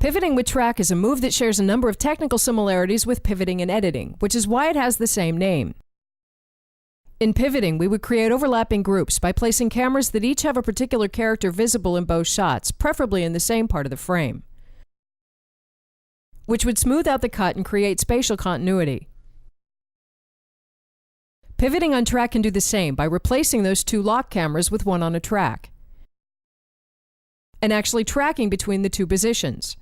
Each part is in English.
Pivoting with track is a move that shares a number of technical similarities with pivoting and editing, which is why it has the same name. In pivoting, we would create overlapping groups by placing cameras that each have a particular character visible in both shots, preferably in the same part of the frame, which would smooth out the cut and create spatial continuity. Pivoting on track can do the same by replacing those two lock cameras with one on a track, and actually tracking between the two positions.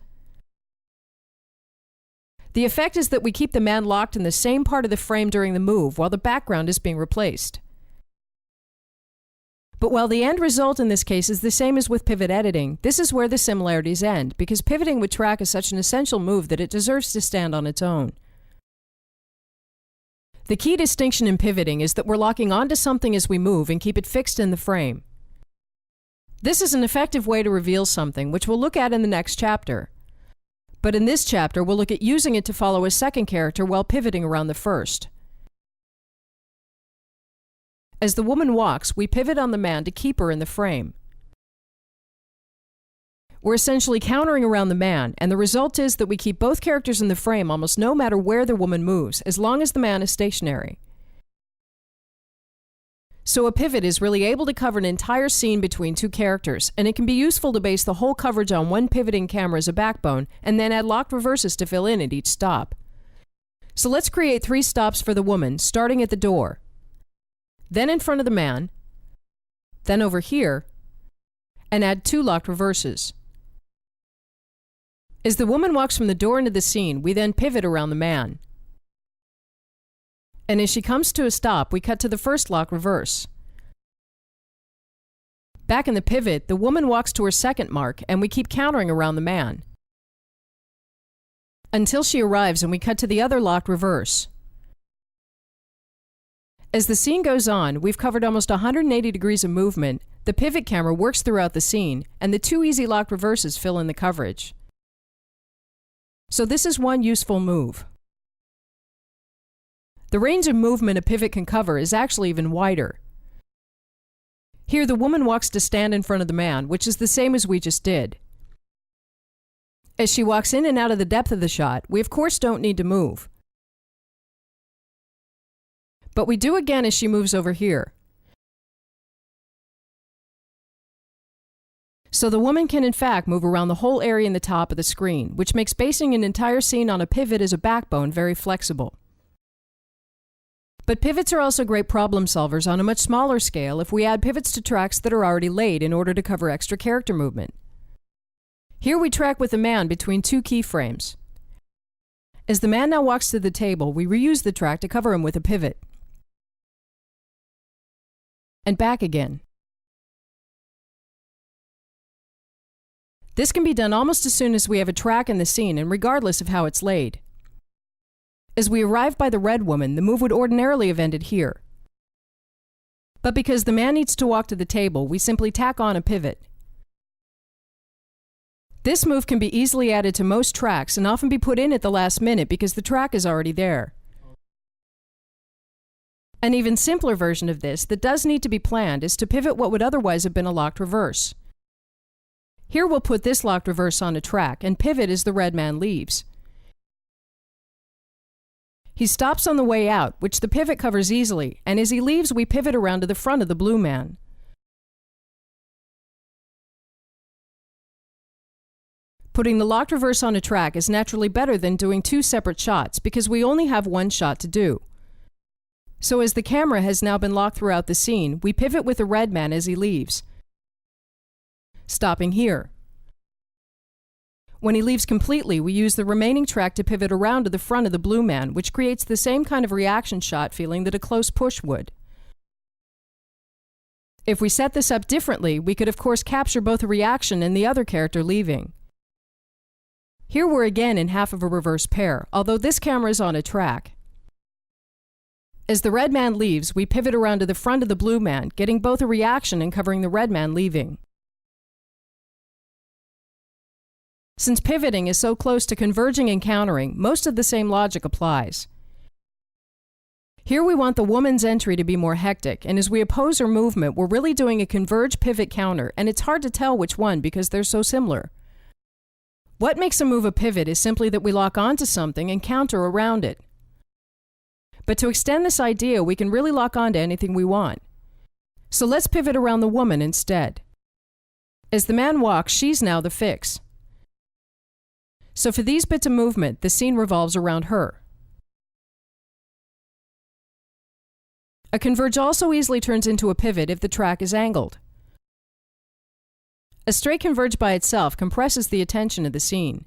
The effect is that we keep the man locked in the same part of the frame during the move while the background is being replaced. But while the end result in this case is the same as with pivot editing, this is where the similarities end, because pivoting with track is such an essential move that it deserves to stand on its own. The key distinction in pivoting is that we're locking onto something as we move and keep it fixed in the frame. This is an effective way to reveal something, which we'll look at in the next chapter. But in this chapter, we'll look at using it to follow a second character while pivoting around the first. As the woman walks, we pivot on the man to keep her in the frame. We're essentially countering around the man, and the result is that we keep both characters in the frame almost no matter where the woman moves, as long as the man is stationary. So a pivot is really able to cover an entire scene between two characters, and it can be useful to base the whole coverage on one pivoting camera as a backbone, and then add locked reverses to fill in at each stop. So let's create 3 stops for the woman, starting at the door, then in front of the man, then over here, and add 2 locked reverses. As the woman walks from the door into the scene, we then pivot around the man. And as she comes to a stop, we cut to the first lock reverse. Back in the pivot, the woman walks to her second mark, and we keep countering around the man until she arrives, and we cut to the other locked reverse. As the scene goes on, we've covered almost 180 degrees of movement, the pivot camera works throughout the scene, and the 2 easy locked reverses fill in the coverage. So this is one useful move. The range of movement a pivot can cover is actually even wider. Here the woman walks to stand in front of the man, which is the same as we just did. As she walks in and out of the depth of the shot, we of course don't need to move. But we do again as she moves over here. So the woman can in fact move around the whole area in the top of the screen, which makes basing an entire scene on a pivot as a backbone very flexible. But pivots are also great problem solvers on a much smaller scale if we add pivots to tracks that are already laid in order to cover extra character movement. Here we track with the man between 2 keyframes. As the man now walks to the table, we reuse the track to cover him with a pivot. And back again. This can be done almost as soon as we have a track in the scene and regardless of how it's laid. As we arrive by the red woman, the move would ordinarily have ended here. But because the man needs to walk to the table, we simply tack on a pivot. This move can be easily added to most tracks and often be put in at the last minute because the track is already there. An even simpler version of this that does need to be planned is to pivot what would otherwise have been a locked reverse. Here we'll put this locked reverse on a track and pivot as the red man leaves. He stops on the way out, which the pivot covers easily, and as he leaves we pivot around to the front of the blue man. Putting the locked reverse on a track is naturally better than doing 2 separate shots because we only have 1 shot to do. So as the camera has now been locked throughout the scene, we pivot with the red man as he leaves, stopping here. When he leaves completely, we use the remaining track to pivot around to the front of the blue man, which creates the same kind of reaction shot feeling that a close push would. If we set this up differently, we could of course capture both a reaction and the other character leaving. Here we're again in half of a reverse pair, although this camera is on a track. As the red man leaves, we pivot around to the front of the blue man, getting both a reaction and covering the red man leaving. Since pivoting is so close to converging and countering, most of the same logic applies. Here we want the woman's entry to be more hectic, and as we oppose her movement, we're really doing a converge pivot counter, and it's hard to tell which one because they're so similar. What makes a move a pivot is simply that we lock onto something and counter around it. But to extend this idea, we can really lock onto anything we want. So let's pivot around the woman instead. As the man walks, she's now the fix. So for these bits of movement, the scene revolves around her. A converge also easily turns into a pivot if the track is angled. A straight converge by itself compresses the attention of the scene.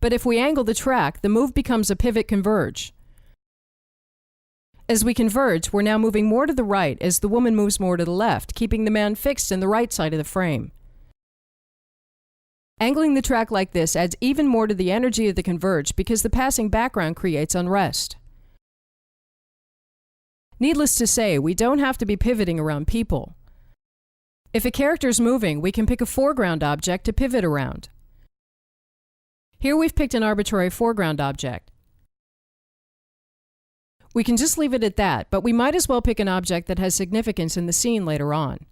But if we angle the track, the move becomes a pivot converge. As we converge, we're now moving more to the right as the woman moves more to the left, keeping the man fixed in the right side of the frame. Angling the track like this adds even more to the energy of the converge because the passing background creates unrest. Needless to say, we don't have to be pivoting around people. If a character's moving, we can pick a foreground object to pivot around. Here we've picked an arbitrary foreground object. We can just leave it at that, but we might as well pick an object that has significance in the scene later on.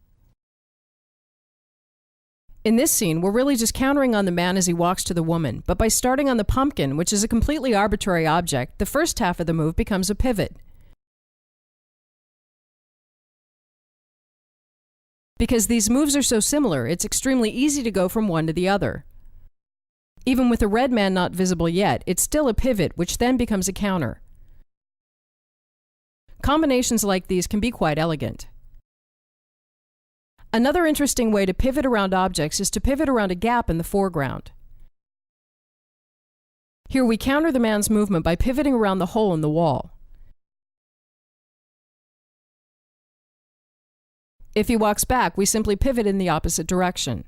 In this scene, we're really just countering on the man as he walks to the woman, but by starting on the pumpkin, which is a completely arbitrary object, the first half of the move becomes a pivot. Because these moves are so similar, it's extremely easy to go from one to the other. Even with the red man not visible yet, it's still a pivot, which then becomes a counter. Combinations like these can be quite elegant. Another interesting way to pivot around objects is to pivot around a gap in the foreground. Here we counter the man's movement by pivoting around the hole in the wall. If he walks back, we simply pivot in the opposite direction.